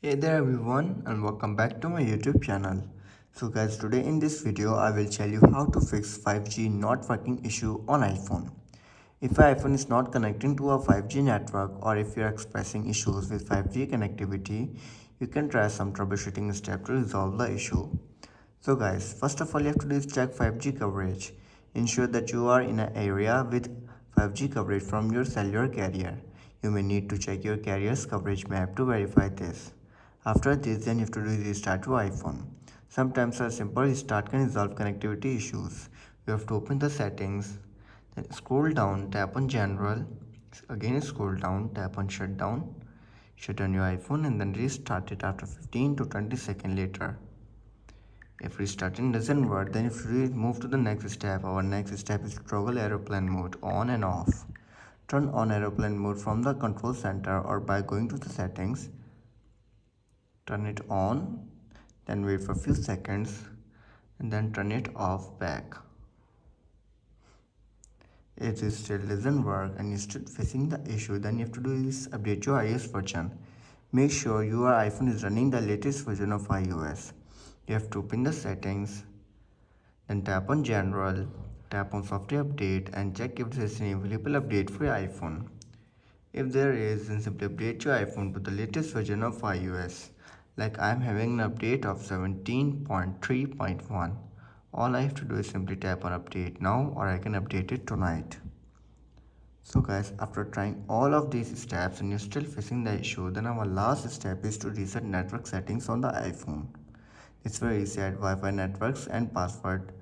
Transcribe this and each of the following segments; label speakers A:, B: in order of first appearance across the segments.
A: Hey there everyone and welcome back to my YouTube channel. So guys, today in this video I will tell you how to fix 5G not working issue on iPhone. If your iPhone is not connecting to a 5G network or if you are experiencing issues with 5G connectivity, you can try some troubleshooting steps to resolve the issue. So guys, first of all you have to do is check 5G coverage. Ensure that you are in an area with 5G coverage from your cellular carrier. You may need to check your carrier's coverage map to verify this. After this, then you have to do is restart your iPhone. Sometimes a simple restart can resolve connectivity issues. You have to open the settings, then scroll down, tap on general, again scroll down, tap on shutdown, shut down your iPhone and then restart it after 15 to 20 seconds later. If restarting doesn't work, then if we move to the next step, our next step is toggle aeroplane mode on and off. Turn on aeroplane mode from the control center or by going to the settings. Turn it on, then wait for a few seconds and then turn it off back. If this still doesn't work and you're still facing the issue, then you have to do is update your iOS version. Make sure your iPhone is running the latest version of iOS. You have to open the settings, then tap on general, tap on software update and check if there is an available update for your iPhone. If there is, then simply update your iPhone to the latest version of iOS. Like I am having an update of 17.3.1. All I have to do is simply tap on update now or I can update it tonight. So guys, after trying all of these steps and you're still facing the issue, then our last step is to reset network settings on the iPhone. It's where reset Wi-Fi networks and password,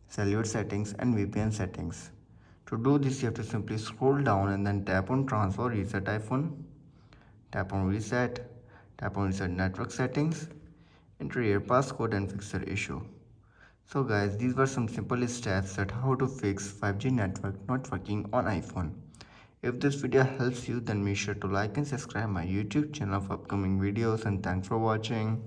A: cellular settings and VPN settings. To do this, you have to simply scroll down and then tap on transfer reset iPhone, tap on reset network settings, enter your passcode and fix your issue. So guys, these were some simple steps that how to fix 5G network not working on iPhone. If this video helps you, then make sure to like and subscribe my YouTube channel for upcoming videos and thanks for watching.